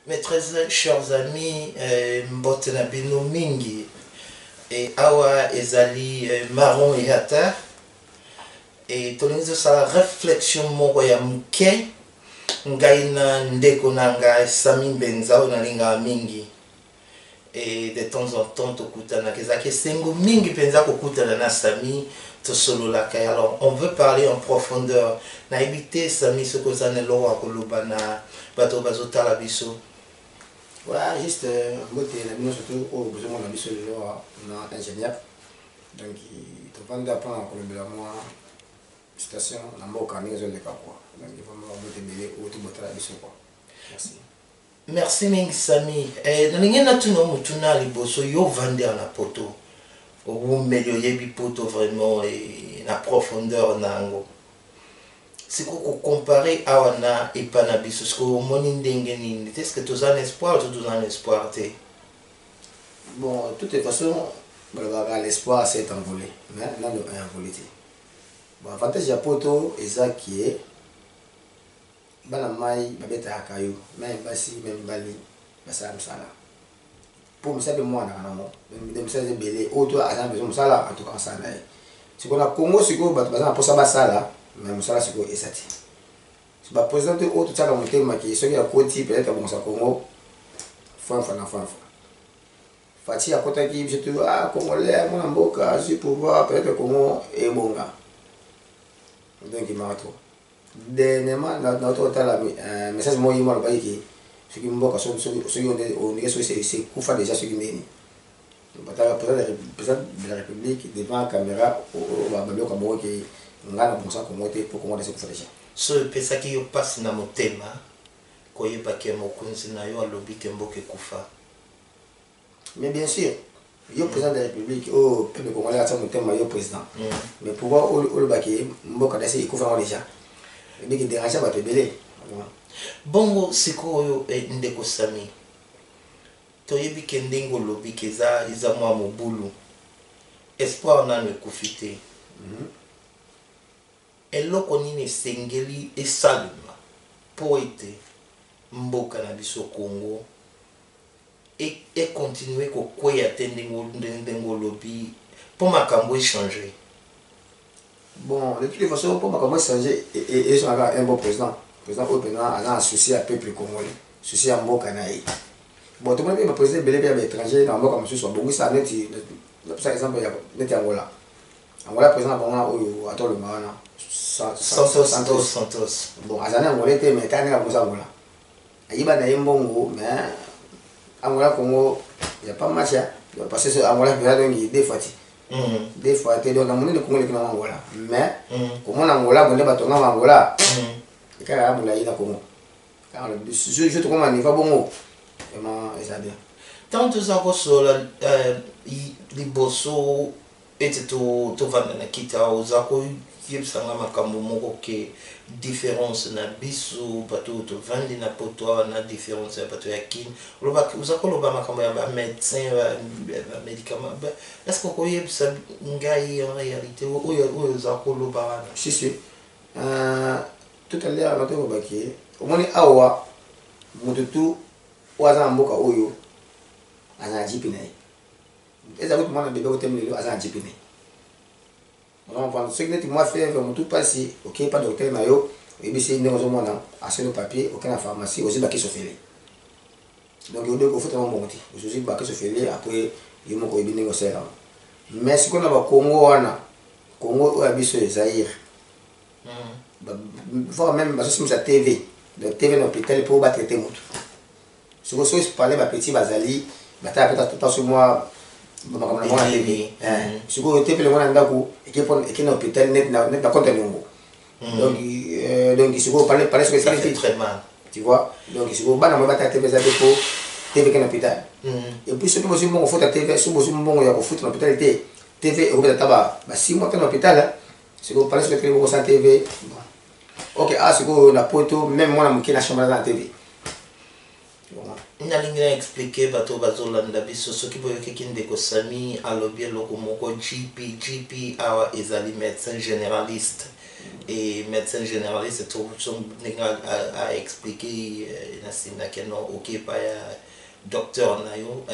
Mes très chers amis, mbote na bino mingi et awa ezali marron et hata et tolinzo sa réflexion moko ya muke ngai na ndeko nanga Sami Mbenza na linga mingi et de temps en temps tokutana kezaki sengo mingi penza kokutana na Sami tosololaka. Alors on veut parler en profondeur na ebité Sami sokozana lo akoloba na bato bazotala biso. Voilà, juste, nous surtout au besoin de la ingénieur. Donc, il faut apprendre à collaborer avec moi, station, la mort quand ils ont les quoi. Donc, il faut me merci. Merci mingi Sami. Nalingena tuno mutuna liboso yo vande na poto. Ou melio yebi poto vraiment et na profondeur nango. C'est qu'on comparer à Wana et Panabiso, ce qu'on monindengeni, est-ce que tu as un espoir ou tu as un espoir? Bon, de toute façon, l'espoir s'est envolé. Mais là, nous avons envolé. Bon, l'avantage de Poto, c'est qui est, Banamai, Babeta Akayo, même Bassi, même Bali, Bassam Sala. Pour me savoir moi, même me savoir belé, autre agent besoin de Sala, en tout cas, ça n'est. Ce qu'on a Congo, c'est qu'on va pour ça, Sala. Mais ça c'est quoi esati c'est pas présenter autre ça dans le thème qui est à côté peut-être bon ça Congo fan fati à côté qui je te ah congolais mon amboka je pouvoir peut-être Congo et bonga donc il m'a tout dernièrement dans notre la message moi il m'a pas dit ce qui mboka so on est c'est kufa déjà ce qui meni peut-être de la République devant la caméra au babelo comme qui ngana bonsa komote pour comment se faire déjà so pesa ki yo passe na motema koyeba ke mokunzi na yo alobi ke mboke kufa. Mais bien sûr yo président de la République au peuple congolais a motema yo président mais pouvoir au baki mboka dasi kufa déjà et qui dérange ba tebele bongo siko yo ndeko Sami toyebi ke ndengo lobi ke za mwa mobulu espoir nanu ekufite eloko nini sengeli esalema po ete mboka na biso Congo et continuer kokweya te ndengo lobi po makambo changer. Bon, de toute façon pour makambo changer et sont un bon président au président a un souci à peuple congolais souci à mboka na ye bon tout le monde peut président belé bien étranger na mboka monsieur soit bon ça net par exemple net Angola président bonga oyo atolo maana Santos. Bon, azana ngolete mais quand on a Angola. Ayiba na yembongo mais Angola Congo il y a pas match parce que Angola peut donc des fois te donc amone le Congo le kana Angola. Mais comment Angola bonne batonga Angola. Et quand Angola ina Congo. Quand je te comment il va bongo. Vraiment ça bien. Tant que ça sur liboso et to vanda na kita ozako yebisanga makambo moko ke différence na biso bato to vandi na poto na différence ya bato ya kin loba uzako loba makambo ya médecin ba médicament est-ce que ko yebisa ngai en réalité oyo uzako loba wana si tout à l'heure bato ko baki omoni awa mututu waza mboka oyo ana jipina eza ko mwana bebe ko temele ana jipina. On va ce que tu m'as fait vraiment tout passer ok pas docteur mayo et bien c'est une raison moi assez le papier aucun pharmacie aussi baquer se faire donc il faut faut tellement monter aussi baquer se faire après il m'a ko bien négocier là mais ce qu'on a ba Congo a biso Zaïre faut même parce que sur TV de TV dans l'hôpital pour battre traiter moto ce que soit parler ba petit bazali bata peut-être tout sur moi si vous êtes le monde d'Ago et qui est dans l'hôpital net na compte longo donc si vous parlez ce que ça fait très mal tu vois donc si vous bana moi battre TV za depo TV qui est dans l'hôpital et puis surtout si bon faut ta TV si vous bon ya ko foot dans l'hôpital TV au beta taba ba 6 mois dans l'hôpital si vous parlez ce que vous sans TV OK si vous na poto même moi na mki na chambre dans la TV nalinga expliquer bato bazolanda biso soki boyoki kindeko Sami alobi eloko moko GP awa ezali médecin généraliste et médecin généraliste tout a expliqué na que non ok pas docteur na yo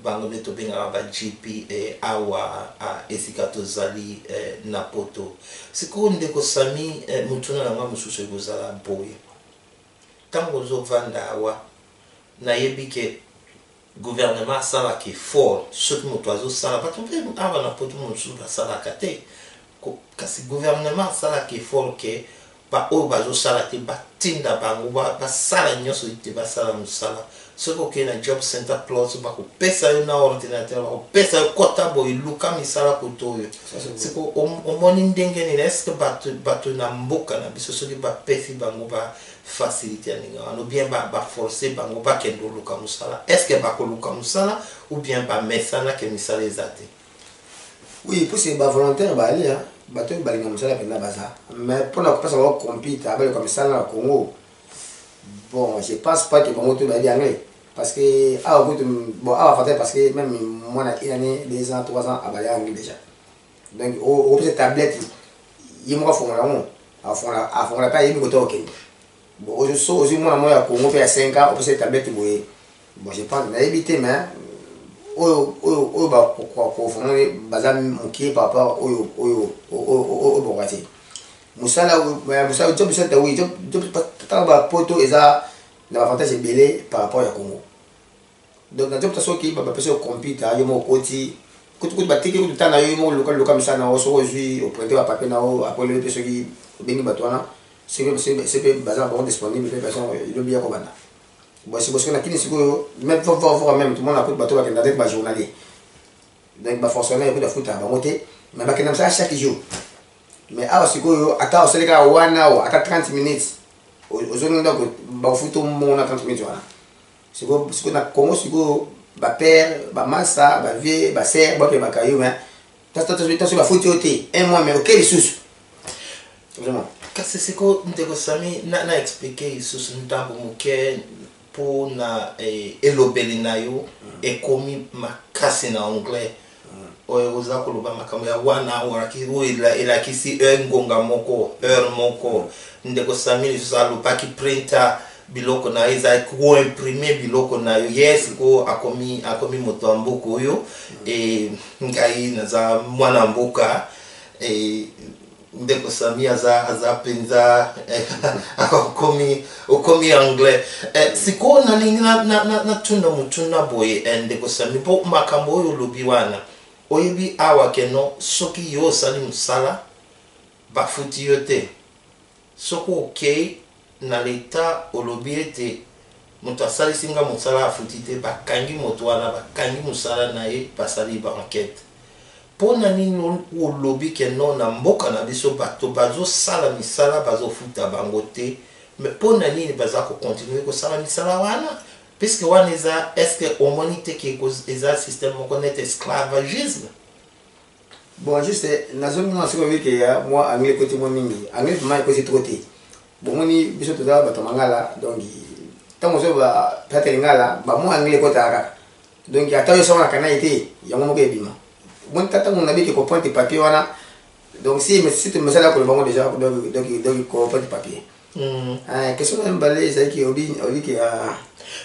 bango neto benga ba GP awa esika tozali na poto siko ndeko sami mutuna na mususu gozala boye tango zo vanda awa na yebike gouvernement sala ki fort ce que moto azo sala pas tomber awa na poto mususu sala kate kasi gouvernement sala ki fort ke ba o bazo sala te batinda bango ba sala nyoso te ba sala musala soko ke na job center plus ba ko pesa yo na ordinateur ba ko pesa yo kota boy luka misala kotoyo siko omoni ndenge ni est-ce que bato na mboka na biso soki ba pesi bango ba facilité ninga no bien ba forcer bango ba kendo luka musala est-ce que ba ko luka musala ou bien ba mesana ke misala ezate. Oui, pour ces volontaires ba ali hein bato ba linga musala penda baza mais pour la passer au compete avec comme ça na Congo. Bon, je pense pas que bango to ba di anglais parce que bon parce que même moi une année 2 ans 3 ans à parler anglais déjà donc au cette tablette il me font là on à fond la pas il me to bon aussi moi à Congo fait 5 ans au cette tablette bon je pense mais éviter mais ba ko fond baza moki papa o bogati musala job c'est oui job pas ba poto eza l'avantage belé par rapport à Congo. Donc na job taso ki ba pesa computer yo mo koti kutu batiki kutu tana yo mo local misana o so ozui o prêter ba papier na o apole pesa ki bengi batwana c'est bazar bon disponible pe personne il bien ko bana bon c'est parce que na kini siko même faut même tout le monde a kutu bato ba kenda ba journalier donc ba fonctionnaire ko da futa ba moté mais ba kenda ça chaque jour mais awa siko yo ata o seleka 1 hour ata 30 minutes ozoni ndo ba futo mo na 30 minutes wana siko na Congo siko ba père ba massa ba vie ba sœur ba pe ba kayo mais ta ba futo te un mois mais OK sous vraiment kasi siko ndeko sami na expliquer sous ntambo moke pour na elobeli na yo ekomi makasi na anglais oza koloba makambo ya wana oraki elakisi ngonga moko heure moko ndeko sami lisusu printer biloko na eza ko imprimer biloko na yo yes ko akomi moto mboka oyo ngai naza mwana mboka ndeko sami aza penza okomi anglais siko na tunda mutuna boye ndeko sami po makambo oyo lobi wana oyebi awa keno soki yo sali musala bafuti yo te soko okay na leta olobi ete moto asalisi nga mosala afuti te bakangi moto wana bakangi mosala na ye basali ba enquête pona nini olobi keno na mboka na biso bato bazosala misala bazofuta bango te mais pona nini baza kocontinue kosala misala wana puisque wana eza est-ce que omoni te ke eza système moko net esclavagisme. Bon juste nazoni mwa siko wiki ya moi anglais koti mo mingi anglais ma ko trop te bon moni biso to da bato mangala donc tango so ba pate ngala ba mo anglais ko ta donc ata yo sona kana ite ya mo ke bima mon tata mon nabi ke ko pointe papier wana donc si tu me sala ko bango déjà donc ko pointe papier question mbale za ki obi ki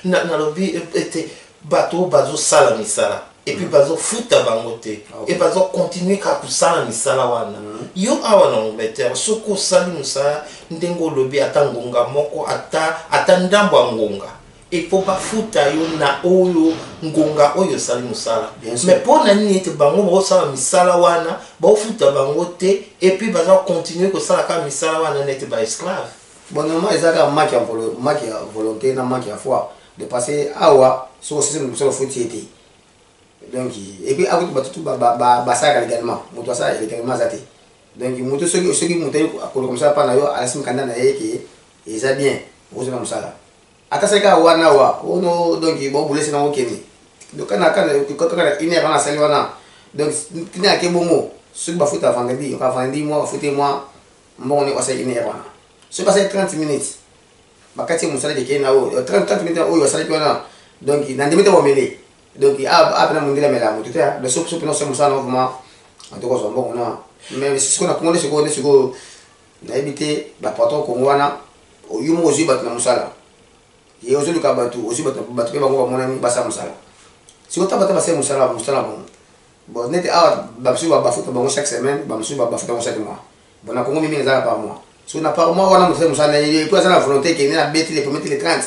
na lobi ete bato bazo sala misala et puis bazo futa bango te et bazo continuer ka kusala misala wana yo awa na Angleterre soko sali musala ndengo lobi atangonga moko ata ndambo ngonga et faut pas futa yo na oyo ngonga oyo sali musala mais pona nini ete bango bo sala misala wana ba futa bango te et puis bazo continuer ko sala ka misala wana nete ba esclave. Bon normalement ezaka maki ya volonté na maki ya foi de passer awa so système de futi ete donc et puis avec batutu ba ça légalement moto ça légalement zate donc moto soki moto akolo comme ça pa na yo alasim kanda na yeke eza bien ozona musala ata seka wana wa ono donc bo bulese na okeni donc kana une heure na sali wana donc tina ke bongo soki ba futa vendredi moi futé moi mbongo ni wasa une heure wana so passer 30 minutes bakati musala de kena o 30 minutes o yo sali wana donc na ndimite wa mele donc après mundila mela mutu ta de soupe no se musala vraiment en tout cas bon na mais ce qu'on a commencé ce qu'on na éviter ba patron Congo wana yumo ozi batu na musala ye ozo luka batu ozi batu pe bango ba mona basa musala si ota bata basa musala bon nete a ba biso ba foot bango chaque semaine ba biso ba foot bango chaque mois bon na Congo mimi ngeza par mois so na par mois wana musala musala ye pour ça la volonté que na beti les promettre les 30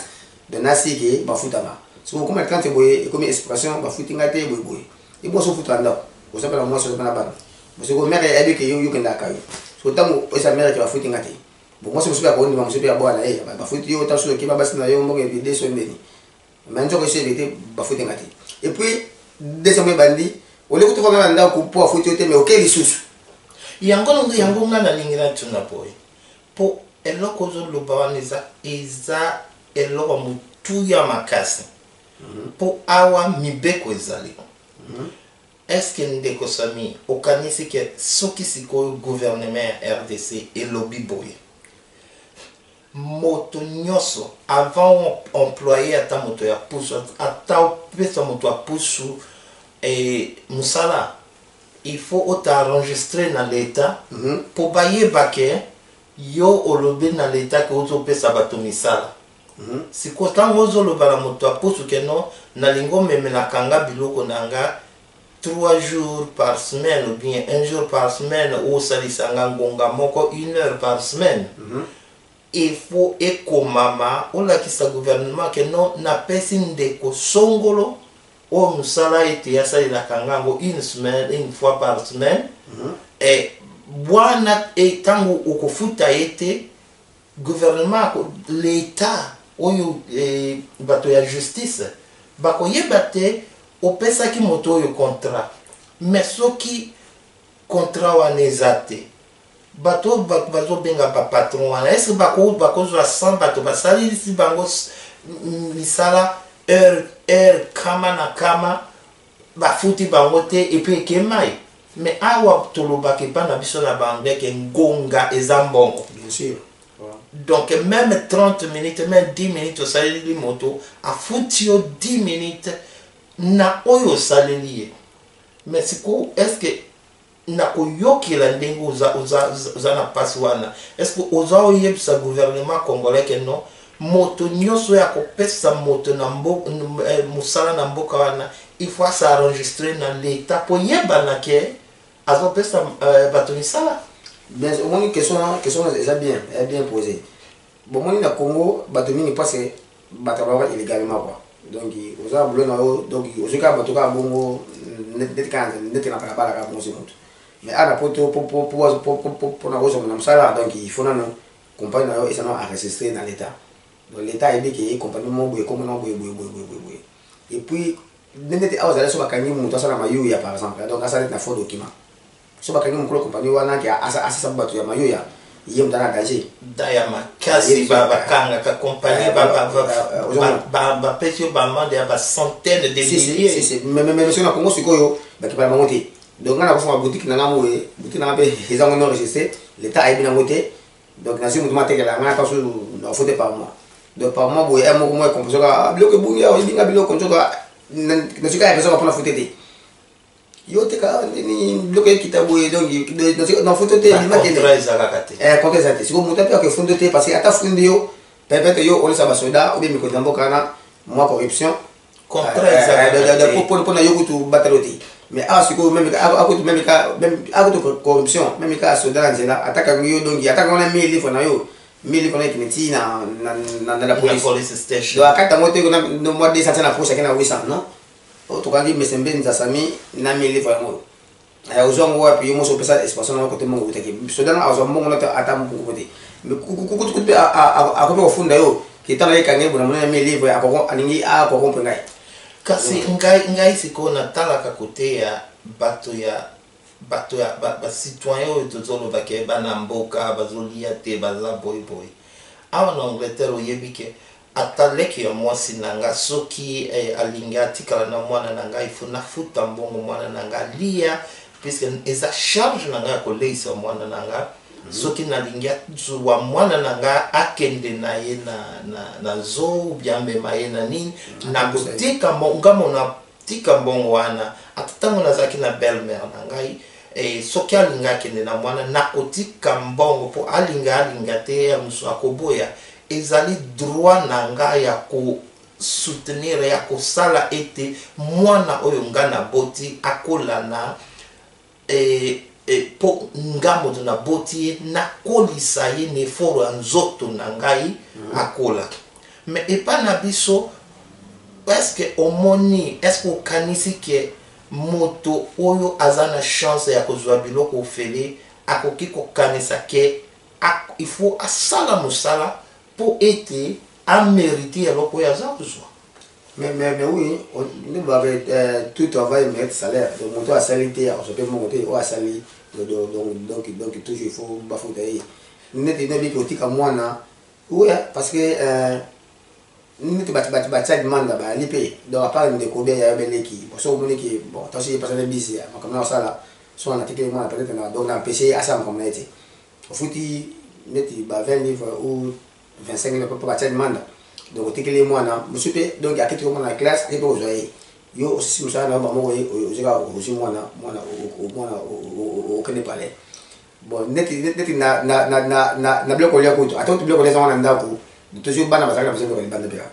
de nasi ke ba foot ba so comme 30 boye comme expression ba foot ngate boye et bon so foot anda o ça moi so na ba parce que mère elle dit que yo kenda kayo so tango esa mère qui va foot ngate bon moi c'est monsieur ba boni ba monsieur ba boala eh ba foot yo ta so ki ba basi na yo mo ngi vidéo so ndeni mais nzo ko c'est vérité ba foot ngate et puis deuxième bandi o le ko to fa nganda ko po foot yo te mais auquel lisusu yango ngana lingira tuna boy po eloko zo lobawaneza eza eloko mutu ya makasi po awa mibeko ezali est-ce que ndeko sami okanisi ke soki sikoyo gouvernement ya RDC elobi boye moto nyonso avant employé ata moto ya pusu ata pesa moto ya pusu musala il faut enregistrer dans l'état pour bayeba ke yo olobi na l'état ke ozopesa bato misala siko ntango ozoloba na moto apusu ke no nalingo memelaka nga biloko na nga 3 jours par semaine ou bien 1 jour par semaine osalisanga ngonga moko 1 heure par semaine il faut ekomama olakisa gouvernement ke no napesi ndeko songolo o musala ete yasalelaka ngango une fois par semaine et bwana etango okofuta ete gouvernement l'état oyo bato ya justice bakoyeba te opesaki moto oyo contrat mais soki contrat wana eza te bato bazobenga bapatron wana est ce bakozwa 100 bato basalisi bango misala heure kama na kama bafuti bango te et puis ekemai mais awa tolobaka epa na biso na bandeke ngonga eza mbongo bien sûr. Donc même 30 minutes, même 10 minutes au salili moto, a foutu 10 minutes na oyo salili. Mais c'est quoi est-ce que na koyoki la ndengo za na paswana? Est-ce que oza oyeb sa gouvernement congolais que non moto nyoso ya kopesa moto na mboka musala na mboka wana il faut s'enregistrer dans l'état pour yeba na ke azopesa bato misala. Bien, au moins, question est bien posée. Bon, moi, au Congo, Batomini parce que Batabara illégalement quoi. Donc, aux arbres, donc, aux cas, Batoka, Bongo, net n'a pas la balle à bon mais à la poto pour la rose, on a ça donc il faut non compagnie et ça à résister dans l'état. Donc, l'état est dit qu'il compagnie mon boue, comme non boue. Et puis, n'était pas aux allées sur la canine, mon toit, la par exemple. Donc, ça, c'est un faux document. So bakani mukolo compagnie wana ki asa batu ya mayoya yem dana danger dayama kasi bakanga ka compagnie ba pesio ba mande ba centaines de milliers si mais sur na Congo sikoyo bakipa monter donc na ko fa boutique na ngamoe boutique na be ezango non registré l'état a bien monter donc na si mutu mateke la ngana pasu na faute par mois donc par mois boye mo ko mo composer ka biloko bunga o binga biloko njoka na sika ya pesa pour na faute yo te ka ni bloqué kitabu donc dans photo te ni makene contre ça si vous montez que fond te parce que ata fond yo peut-être yo on sa basoda ou bien miko tambo kana moi corruption contre pour na yo to bataloti mais ah si ko même corruption même ka soda nzela ataka yo donc ataka on a 1000 livres na yo 1000 livres na kineti na la police station donc akata moto ko na mois de ça na poche kana 800 non tukandi mesembe nzasami na mili fa mo aya uzongo wapi yomo so pesa espace na ko temongo utaki so dana azo mongo na ata mpungu kote kukutu a ko funda yo kitana ikange bona mona mili fa akoko aningi a ko kompe ngai kasi ngai siko na tala ka kote ya bato ya ba citoyen to zolo bakye bana mboka bazolia te baza boy awa na Angleterre oyebike ataleki ya mwasi nanga soki alinga tikala na mwana nanga ifuna futa mbongo mwana nanga lia puisque eza charge nanga ko leisa mwana nanga soki nalinga zuwa mwana nanga akende na ye na zo biambe maye na nini na botika ngamo na tika mbongo wana atatango nazaki na belle-mère nangai soki alinga akende na mwana nakotika mbongo po alinga te ya musu akoboya ezali droit na nga ya ko soutenir ya kosala ete mwana oyo nga na boti akola na po nga moto na boti ye nakolisa ye na eforo ya nzoto na ngai akola. Mais epa na biso est-ce que omoni est-ce que okanisi ke moto oyo aza na chance ya kozwa biloko ofele akoki kokanisa ke il faut asala mosala po ete amériter eloko oyo aza kozwa. Mais oui, nous avons tout travail mérite salaire. Donc, mon toit a sali, on se peut monter, on a sali. Donc, toujours il faut bafouter. Nous n'avons pas dit que moi, oui, parce que nous n'avons pas de demande à l'IP. Donc, à part de combien il y a un qui, pour ça, on dit que, bon, attention, il y a personne busy, comme ça, là, soit on a tické, moi, peut-être, donc, on a PC à ça, comme on a été. Au foot, nous avons 20 livres ou 25 livres pour pas de demande. Donc, tu les mois, monsieur, donc, il y a quelques mois dans la classe, et puis, vous avez, yo, aussi, monsieur, on a aussi, moi, au Canada Palais. Bon, net, na bloc au lieu, attends, tu bloques les gens en andako, toujours ban à la maison de la bande de Péra.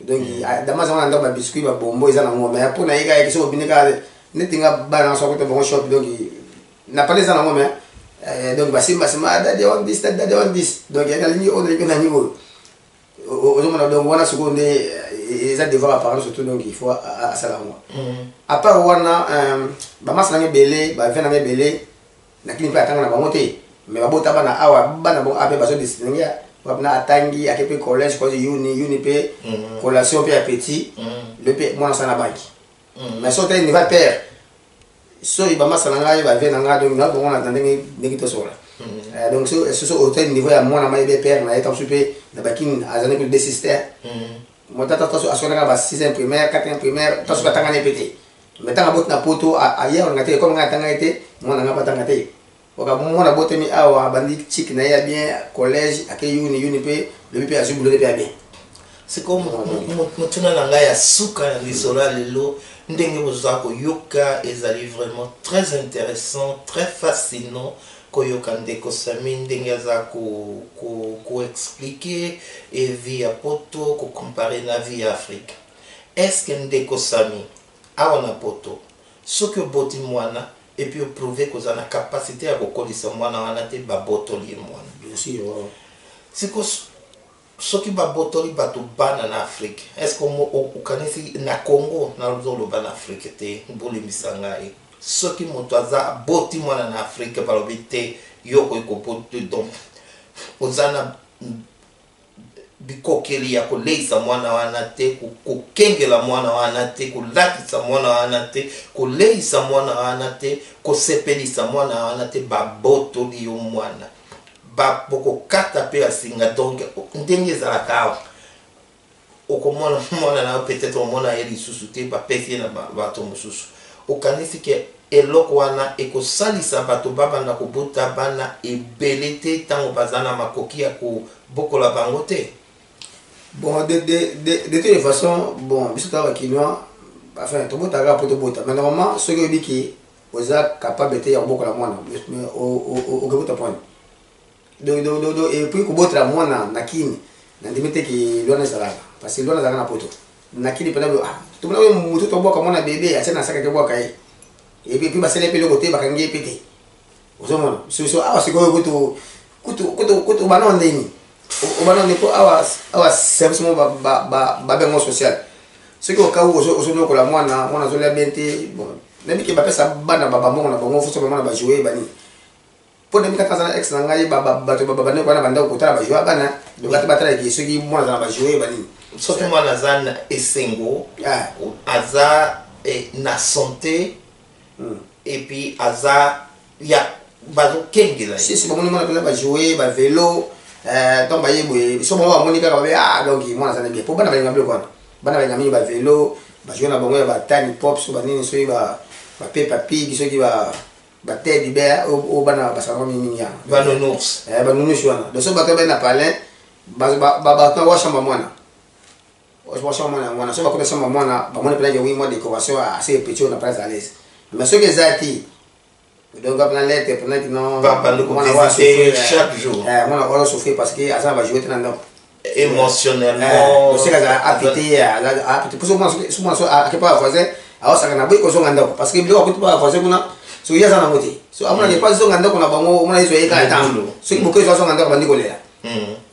Donc, dans ma zone, on a biscuit, bon, ils en ont, mais pour les gars qui sont au Binéga, net, il y a balance sur le bon shop, donc, n'a pas les en ont, mais, donc, Bassim, they want this, that they want this. Donc, il y a une ligne au niveau. Donc wana seconde eza devoir apparent surtout donc il faut à ça là moi à part wana ba masanga belé ba vena belé na kini pa tanga na ba moté mais ba bota bana awa bana bon ape ba so distinguer ba na atangi akepe collège ko uni pe collation pe petit le pe moi na banki mais so te ni va père so ba masanga ba vena nga donc na bon on attendait ngito sola. Donc ce hôtel niveau à moi na mai père na étant super na bakin azane pour désister moi tata to asona ba 6e primaire 4e primaire to so tanga ne pété mais tanga bot na poto ailleurs on ngate comme ngata ngate moi na ngapa tanga te oka moi na bote mi awa bandi chic na ya bien collège ake uni pe le pe azu boulot pe bien c'est comme mutuna na nga ya suka ya lisora lelo ndenge bozako yoka ezali vraiment très intéressant très fascinant koyoka ndeko Sami ndenge aza ko expliquer et via poto ko comparer na vie Afrique. Est-ce que ndeko Sami a na poto ce que boti mwana et puis prouver que za na capacité à kokolisa mwana wana te ba botoli mwana bien sûr c'est que ce qui ba botoli bato bana na Afrique est-ce que o kanisi na Congo na lo bana Afrique te boli misanga e soki moto aza boti mwana na Afrique balobi te yoko ekopoto donc ozana bikokeli ya koleisa mwana wana te kokengela mwana wana te kolatisa mwana wana te koleisa mwana wana te kosepelisa mwana wana te babotoli yo mwana bakokata pe asinga donc ndenge ezalaka awa okomona mwana na peut-être omona ye lisusu te bapesi na bato mosusu okanisi ke eloko wana ekosalisa bato babanda kobota bana ebele te ntango baza na makoki ya kobokola bango te. Bon, de toutes les façons, bon, biso ta bakinois, enfin, tout bota pour tout bota. Mais normalement, ce que dit qui osa capable de bokola mwana, mais au gebota point. Donc et puis kobota mwana nakini, na limite ki lona zalaka, parce que lona zalaka na poto. Nakini pena tout le monde mutu to boka mwana bébé, acha na saka ke boka yi. Et puis basele pe le côté bakangi pété. Ozomona, so awa siko kutu banon ndeni. Au banon ne po awa service mo ba bengo social. Ce que au cas où ozo ko la mwana zo la bente, bon, même que ba pesa bana baba mo na bango fuso mwana ba jouer bani. Po de mika kazana ex na ngai baba ne ko na banda ko tala ba jouer bana, do ba batala ki ce qui mwana ba jouer bani. Soki mwana zana esengo, aza na santé. Et puis aza ya bazo kengela si ba moni mona pela ba jouer ba vélo donc ba yeboye so mo ba moni ka ba donc mona sana bien po bana ba ngablo kwa bana ba ngami ba vélo ba jouer na bango ya ba tani pop so ba nini so ba Peppa Pig so ki ba teddy bear o bana ba sa mimi ya ba nounours ba nounours wana do so ba to ba na palais ba to wa chamba mwana wa chamba mwana so ba ko chamba mwana ba moni pela ya wi mo décoration assez petit na place à l'aise. Mais ce que ça dit, Donc après lettre pendant que non papa nous visiter chaque jour moi on a souffert parce que ça va jouer dans émotionnellement c'est que ça a pété pour souvent à quelque part voisin alors ça n'a pas que son andako parce que bien on peut pas voisin kuna so ya sana moti so amuna ne pas son andako na bango mona iso eka temps so ki beaucoup son andako bandi kolela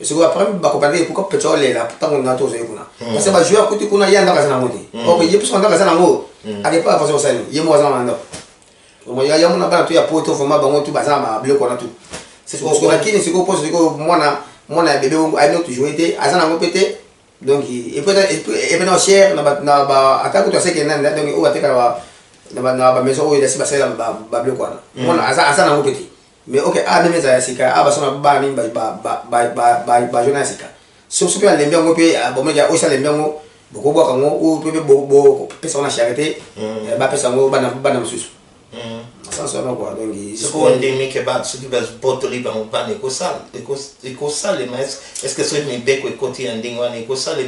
c'est que après ba ko parler pour que petro lela tant on a tous kuna parce que ba jouer kuti kuna ya ndaka sana moti ok ye plus ndaka sana ngo à quelque part voisin ça ye mo sana andako moi ya mona bana tu ya poto format bango tu bazama bloco na tout c'est ce qu'on a qui c'est qu'on pose que mona bébé a notre jouer azana ngo pété donc et peut-être cher na ba attaque to c'est que nan donc o ateka na ba maison o ila si ba sala ba bloco na mona azana ngo pété mais ok a même ça sika a ba sona ba ni ba jona sika so bien lembe ngo pe bo me ja o sala lembe ngo boko boka ngo o pe bo pesa na charité ba pesa ngo bana mususu ça ça non quoi donc ce qu'on dit que ba ce qui va botoli ba mo pas ko sal mais est-ce que c'est mes beko côté ending wana ko sal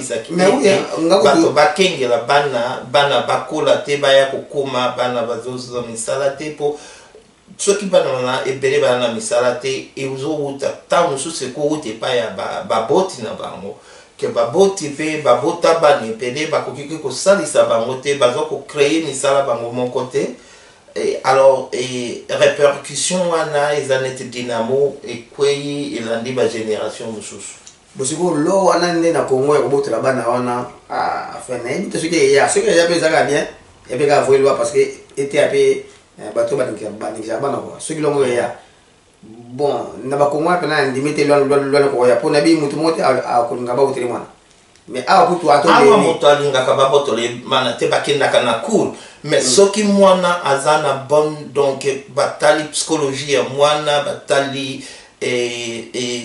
isaki mais oui ngako ba kengela bana bakola te ba ya kokoma bana bazozo misala te po ce qui bana na ebele bana misala te e uzo uta ta musu se ko ute pa ya ba boti na bango que baboti pe babota bani pele ba kokiki ko salisa bango te bazo ko créer misala bango mon côté. Et alors répercussion wana ezanete dynamo et kwei elandi ba génération mususu bosiko lo wana nde na Congo ya kobotela bana wana enfin na yebi te soki ya bezaka bien ebe ka voye loi parce que était ape bato banikisa bana quoi soki longo ya bon na ba Congo pena ndimite lwana ko ya pona bi mutu mote a kolinga ba botele mwana mais a kutu ato le moto alinga ka ba botole mana te bakenda kana cool mais soki mwana azana bon donc batali psychologie ya mwana batali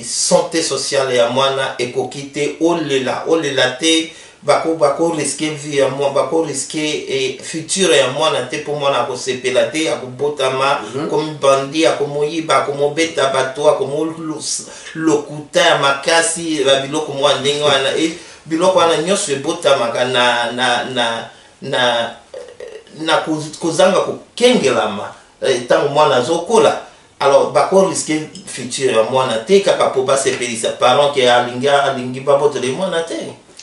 santé sociale ya mwana ekokite olela te bako risquer vie ya mwana bako risquer futur ya mwana te po mwana ko sepela te akobotama comme bandi akomoyiba akomobeta bato akomolokuta ya makasi ba biloko mwa ndenge wana biloko wana nyonso ebotamaka na kozanga kokengelama ntango mwana azokola alors bako risquer futur ya mwana te kaka po basepelisa parent ke alingi babotole mwana te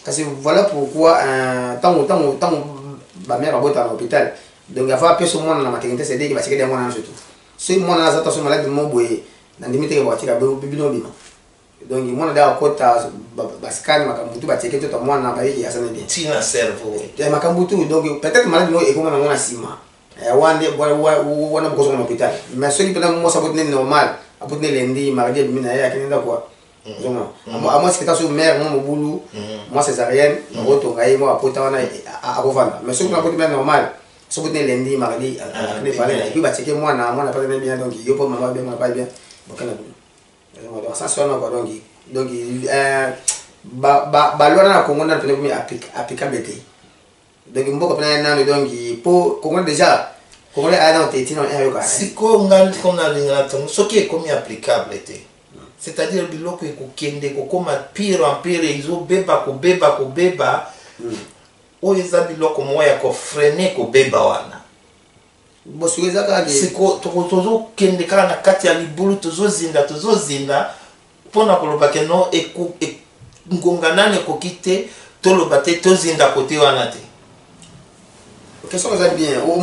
kasi voilà pourquoi tango ba mère abota na hôpital donc il faut appeler mwana na maternité c'est que ba sikede mwana surtout si mwana azata so malade mo boye na ndimite ke batika bibino bima donc mwana da kota bascan makambutu bateke to mwana ba yiki asana bien tina cerveau makambutu donc peut-être malade mo ekoma na mwana sima wande wana bokozo na hôpital mais ceux qui pendant mo sabotne normal abotne lundi mardi mina ya kinenda quoi donc moi c'est que ta mère mon boulot moi césarienne roto ngai moi apota wana akovanda mais ceux qui abotne normal sabotne lundi mardi ne fallait et puis bateke mwana pas bien donc yo pas maman bien pas bien bokana donc ça sonne quoi donc loi na Congo na tele mi applicable te donc mboko pena na donc pour Congo déjà Congo a dans tétino yo ka si ko ngal ko na linga to so ki ko mi applicable te c'est-à-dire biloko ekokende kokoma pire en pire izo beba o eza biloko moya ko freiner ko beba wana bosueza ka ke siko tozo kende kala na kati ya libulu tozo zinda pona koloba ke no ngonga nane kokite toloba te tozinda kote wana te question ça bien on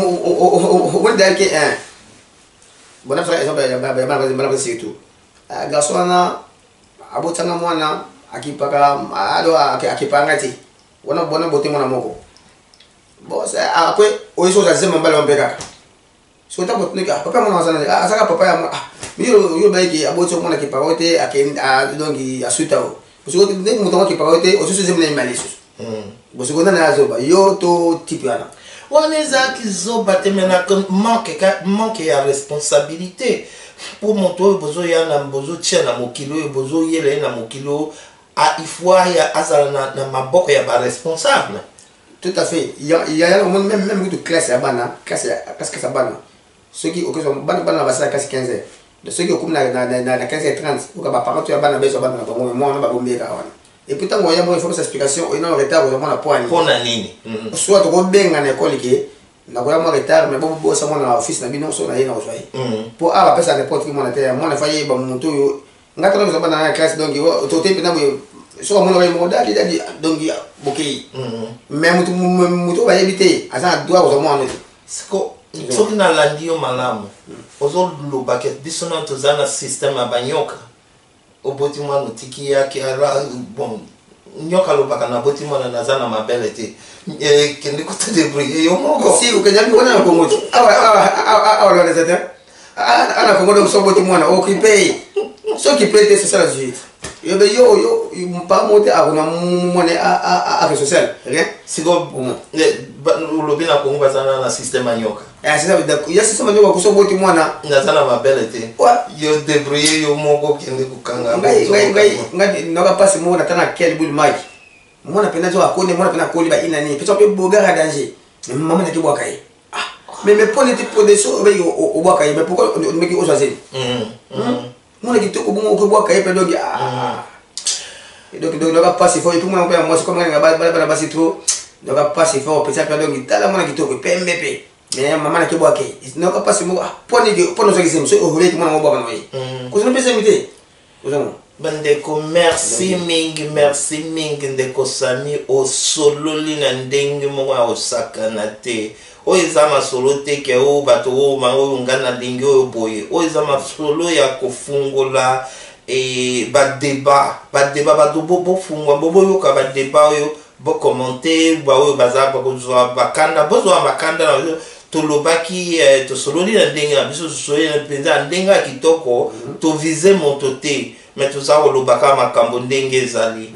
dit que bon après exemple ba surtout garçon na abotanga mwana akipaka akipanga ti wana bona bote mwana moko bon ça après oiso za zema mbala mbeka so ta botnika papa mwana sana asaka papa ya yo baiki abotso mwana kiparote donc asuta o parce que dès mon temps kiparote o so zemna imalisu parce que na azoba yo to tipiana wana ezaki zoba te mena manque ya responsabilité pour moto bozo ya na bozo tia na mokilo bozo yele na mokilo il faut ya azala na maboko ya ba responsable tout à fait il y a même toute classe ya bana classe ya bana ceux qui ok bana basa classe 15 de ceux qui okum na 15h30 ou ka ba parents ya bana beso bana na bango moi na ba bombeka wana et pourtant il y a une explication il y a un retard vraiment na point pona nini soit to benga na école ki na koya mo retard mais bo sa mo na office na bino so na yena oswai pour aba pesa n'importe qui mon terre mon na faye ba mutu yo ngata no sabana na classe donc yo to tempe na bo so mo na mo dali donc bokei mais mutu ba yebite asa doa ko mo anoto siko soki na landi yo malamu ozoloba ke biso na tozana système ya banyoka oboti mwana otiki yake ala bon nyoka lobaka na boti mwana naza na mabele te kende kotodébrouiller yo moko si ukanyami wana na kongo awa lwana zata ana kongo donc so boti mwana occupé so qui peut être social juit yo mpa mote akona mone a social rien siko ulobi na kongo bazana na système anyoka c'est ça ya système anyoka ko so boti mwana naza na mabele te yo débrouiller yo moko kende kukanga ngai noka pasi mo na tana kel bul maki mwana pena jo akone mwana pena koli ba ina ni pesa pe bogara danger maman na kibwa kai mais politique pour des choses au bois kai mais pourquoi on me qui au choisir mwana kitoko bongo ko bois kai pe donc donc noka pasi fo et puis mwana ko ya moi comme nga ba basi trop noka pasi fo pesa pe donc tala mwana kitoko pe mbepe mais maman na kibwa kai noka pasi mo poni de pono so kisim so o hole ki mwana mo boka no yi ko so pesa mité ko so bandeko merci mingi ndeko Sami osololi na ndenge moko ya osakana te oyo eza masolo te ke oyo bato oyo mango nga na ndenge oyo boye oyo eza masolo ya kofungola badeba bato bofungwa boyoka badeba oyo bokommente baoyo baza bakozwa bakanda bozwa bakanda na tolobaki tosololi na ndenge na biso tosololi na mpenza ndenge ya kitoko tovize moto te mais toza kolobaka makambo ndenge ezali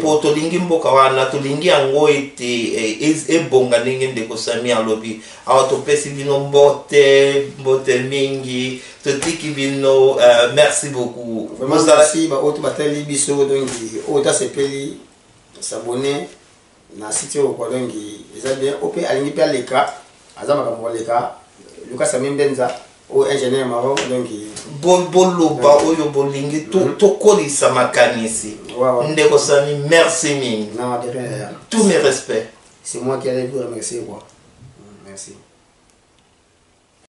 po tolingi mboka wana tolingi yango ete ebonga ndenge ndeko Sami alobi awa topesi bino mbote mingi totiki bino merci beaucoup merci ba oto batali biso donc ota sepeli s'abonner na site au quoi donc eza bien op alingi pe aleka azama makambo aleka Lucas Sami Mbenza o ingénieur Maroc donc boloba oyo bolingi tokolisa makanisi ndeko Sami merci mingi non de rien tous mes respects c'est moi qui allais vous remercier quoi merci